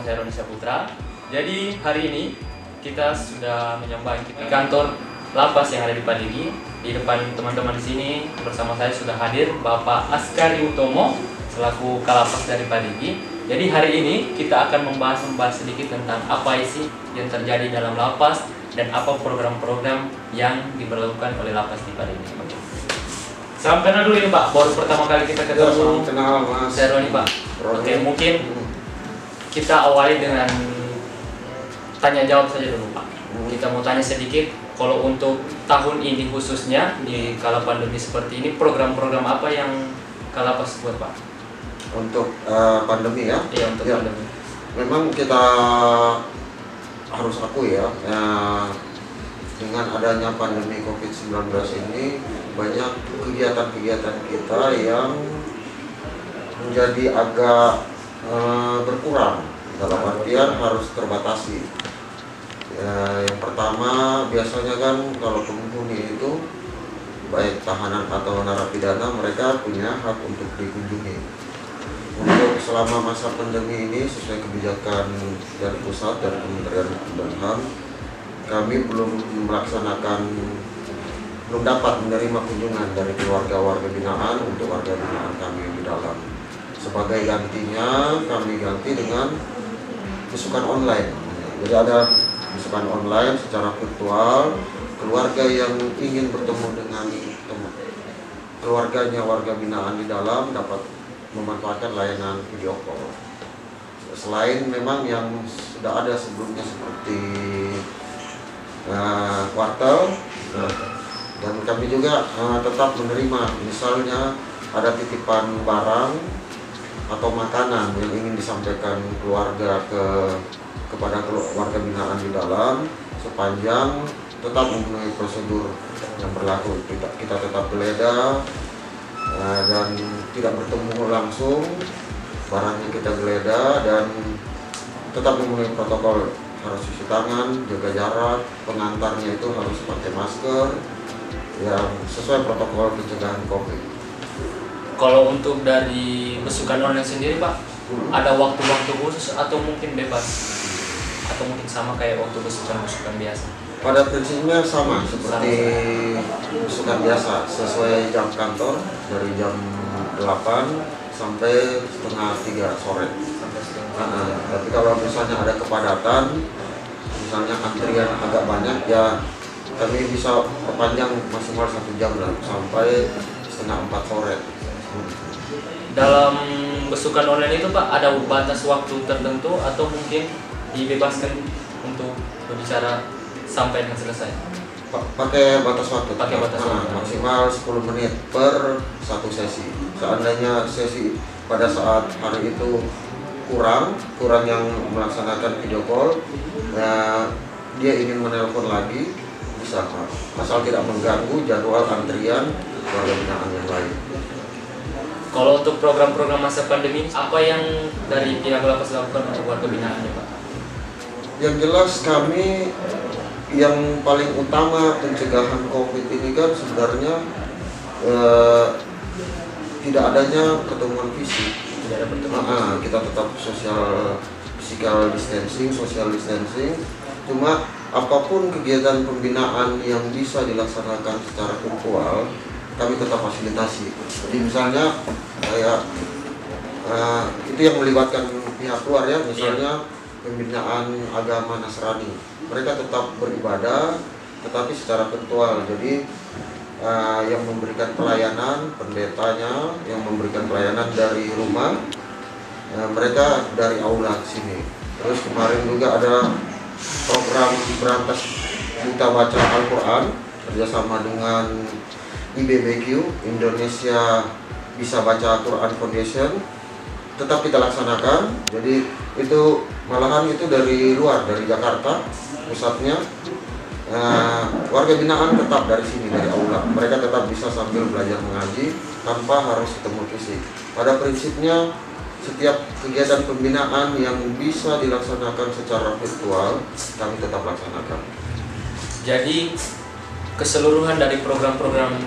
saya Roni Saputra. Jadi hari ini kita sudah menyambangi kantor lapas yang ada di Padigi. Di depan teman-teman di sini bersama saya sudah hadir Bapak Askari Utomo selaku Kalapas dari Padigi. Jadi hari ini kita akan membahas sedikit tentang apa isi yang terjadi dalam lapas dan apa program-program yang diberlakukan oleh lapas di Padigi. Salam kenal dulu ini Pak, baru pertama kali kita ketemu. Kenal Mas. Saya Roni Pak. Oke, mungkin kita awali dengan tanya jawab saja dulu Pak. Kita mau tanya sedikit, kalau untuk tahun ini khususnya di kala pandemi seperti ini, program-program apa yang Kalapas buat Pak? Untuk pandemi ya? Iya, untuk pandemi. Memang kita harus akui ya, dengan adanya pandemi COVID-19 ini banyak kegiatan-kegiatan kita yang menjadi agak berkurang, dalam artian harus terbatasi. Yang pertama, biasanya kan kalau penghuni itu baik tahanan atau narapidana, mereka punya hak untuk dikunjungi. Untuk selama masa pandemi ini, sesuai kebijakan dari pusat dan Kementerian Hukum dan HAM, kami belum dapat menerima kunjungan dari keluarga-warga binaan untuk warga binaan kami di dalam. Sebagai gantinya, kami ganti dengan besukan online. Jadi ada besukan online secara virtual. Keluarga yang ingin bertemu dengan keluarganya warga binaan di dalam dapat memanfaatkan layanan video call. Selain memang yang sudah ada sebelumnya seperti kuartel, dan kami juga tetap menerima, misalnya ada titipan barang atau makanan yang ingin disampaikan keluarga kepada warga binaan di dalam, sepanjang tetap memenuhi prosedur yang berlaku. Kita tetap geledah dan tidak bertemu langsung, barangnya kita geledah dan tetap memenuhi protokol, harus cuci tangan, jaga jarak, pengantarnya itu harus pakai masker yang sesuai protokol pencegahan COVID. Kalau untuk dari besukan online sendiri Pak, ada waktu-waktu khusus atau mungkin bebas? Atau mungkin sama kayak waktu besukan biasa? Pada prinsipnya sama seperti besukan biasa, sesuai jam kantor dari jam 8 sampai setengah 3 sore. Tapi kalau misalnya ada kepadatan, misalnya antrian agak banyak, ya kami bisa perpanjang maksimal 1 jam lah, sampai setengah 4 sore. Dalam besukan online itu Pak, ada batas waktu tertentu atau mungkin dibebaskan untuk berbicara sampai dengan selesai? Pakai batas waktu. Pakai batas waktu. Maksimal 10 menit per satu sesi. Seandainya sesi pada saat hari itu kurang yang melaksanakan video call, dia ingin menelpon lagi, bisa, asal tidak mengganggu jadwal antrian warga binaan yang lain. Kalau untuk program-program masa pandemi, apa yang dari pihak lapas lakukan untuk warga binaannya Pak? Yang jelas kami yang paling utama pencegahan COVID ini kan sebenarnya tidak adanya pertemuan fisik. Tidak ada pertemuan. Kita tetap physical distancing. Cuma apapun kegiatan pembinaan yang bisa dilaksanakan secara virtual, kami tetap fasilitasi. Jadi misalnya kayak itu yang melibatkan pihak luar ya, misalnya pembinaan agama Nasrani, mereka tetap beribadah tetapi secara virtual. Jadi yang memberikan pelayanan pendetanya, yang memberikan pelayanan dari rumah, mereka dari aula sini. Terus kemarin juga ada program berantas buta baca Al-Quran kerjasama dengan IBBQ, Indonesia Bisa Baca Quran Foundation, tetap kita laksanakan. Jadi itu malahan itu dari luar, dari Jakarta pusatnya. Warga binaan tetap dari sini, dari aula. Mereka tetap bisa sambil belajar mengaji tanpa harus ketemu fisik. Pada prinsipnya setiap kegiatan pembinaan yang bisa dilaksanakan secara virtual, kami tetap laksanakan. Jadi keseluruhan dari program-program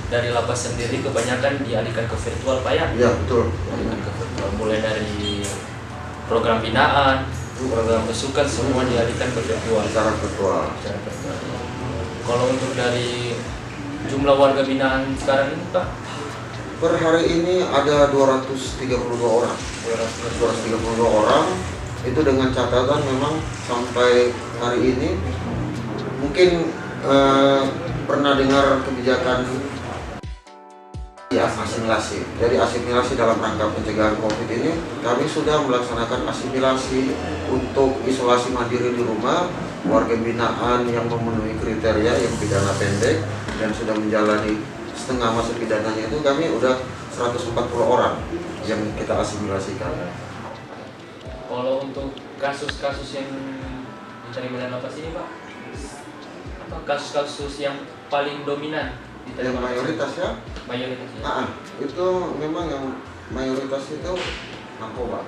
dari lapas sendiri kebanyakan dialihkan ke virtual Pak ya? Iya betul. Dialihkan ke virtual, mulai dari program binaan, program besukan semua dialihkan ke virtual. secara virtual. Kalau untuk dari jumlah warga binaan sekarang ini Pak, Per hari ini ada 232 orang. 232 orang. Itu dengan catatan memang sampai hari ini mungkin pernah dengar kebijakan ya asimilasi. Jadi asimilasi dalam rangka pencegahan COVID ini kami sudah melaksanakan asimilasi untuk isolasi mandiri di rumah warga binaan yang memenuhi kriteria yang pidana pendek dan sudah menjalani setengah masa pidananya itu kami udah 140 orang yang kita asimilasikan. kalau untuk kasus-kasus yang diterima dalam lapas ini Pak, apa kasus-kasus yang paling dominan Yang diterima? mayoritas ya, Mayoritasnya. itu memang yang mayoritas itu narkoba.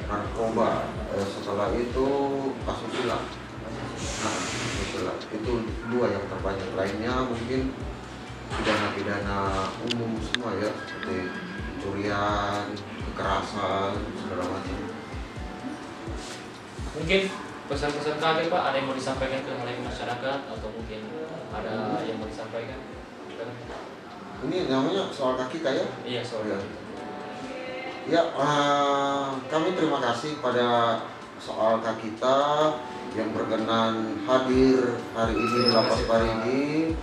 Narkoba. Setelah itu asusila. Asusila itu dua yang terbanyak. Lainnya mungkin pidana-pidana umum semua ya, seperti curian, kekerasan, segala macam. Mungkin pesan-pesan terakhir Pak, ada yang mau disampaikan ke halayak masyarakat atau mungkin ada yang mau disampaikan? Ini namanya soal kaki ya? Iya, soalnya. Ya, kami terima kasih pada soal kita yang berkenan hadir hari ini di Lapas Parigi.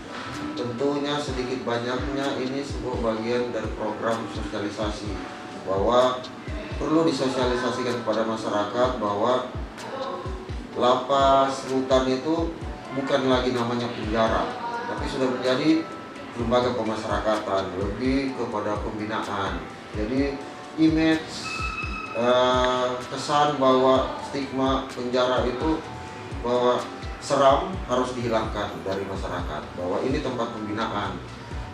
Tentunya sedikit banyaknya ini sebuah bagian dari program sosialisasi bahwa perlu disosialisasikan kepada masyarakat bahwa lapas rutan itu bukan lagi namanya penjara, tapi sudah menjadi lembaga pemasyarakatan, lebih kepada pembinaan. Jadi image kesan bahwa stigma penjara itu bahwa seram harus dihilangkan dari masyarakat, bahwa ini tempat pembinaan,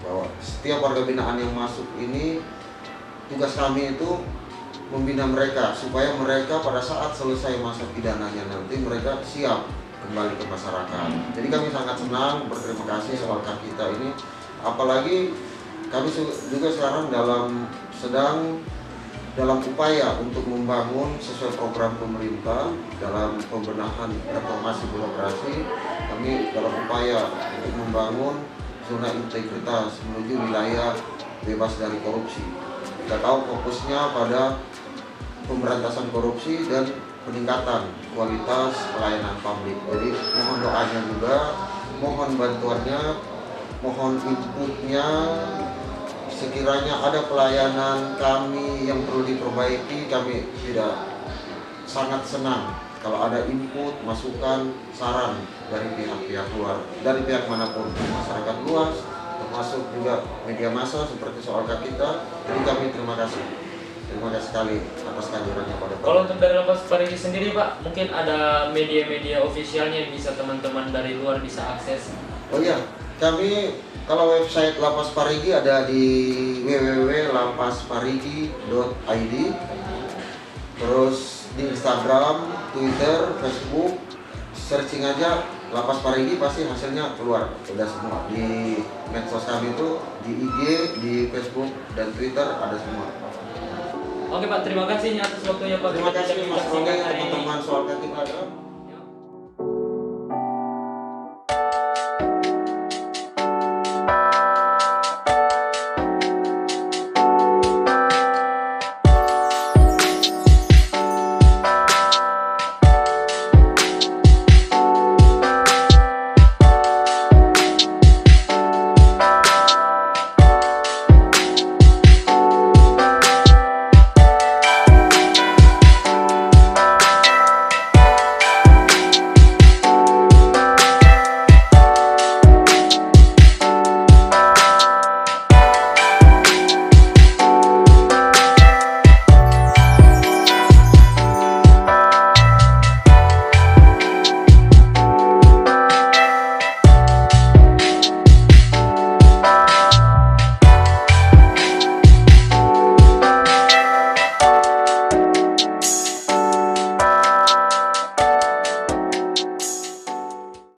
bahwa setiap warga binaan yang masuk ini tugas kami itu membina mereka supaya mereka pada saat selesai masa pidananya nanti mereka siap kembali ke masyarakat. Jadi kami sangat senang, berterima kasih soal kita ini, apalagi kami juga sekarang sedang dalam upaya untuk membangun sesuai program pemerintah dalam pembenahan reformasi birokrasi. Kami dalam upaya untuk membangun zona integritas menuju wilayah bebas dari korupsi. Kita tahu fokusnya pada pemberantasan korupsi dan peningkatan kualitas pelayanan publik. Jadi mohon doanya juga, mohon bantuannya, mohon inputnya. Sekiranya ada pelayanan kami yang perlu diperbaiki, kami sangat senang kalau ada input, masukan, saran dari pihak-pihak luar, dari pihak manapun, masyarakat luas, termasuk juga media massa seperti soal kita. Jadi kami terima kasih sekali atas kehadirannya pada Pak. Kalau untuk dari Lapas Parigi sendiri Pak, mungkin ada media-media ofisialnya yang bisa teman-teman dari luar bisa akses? Oh iya, kami kalau website Lapas Parigi ada di www.lapasparigi.id. Terus di Instagram, Twitter, Facebook, searching aja Lapas Parigi pasti hasilnya keluar, udah semua. Di medsos kami itu di IG, di Facebook dan Twitter ada semua. Oke Pak, terima kasih atas waktunya Pak. Terima kasih Mas Roni, Hari ini. teman-teman soal ketika.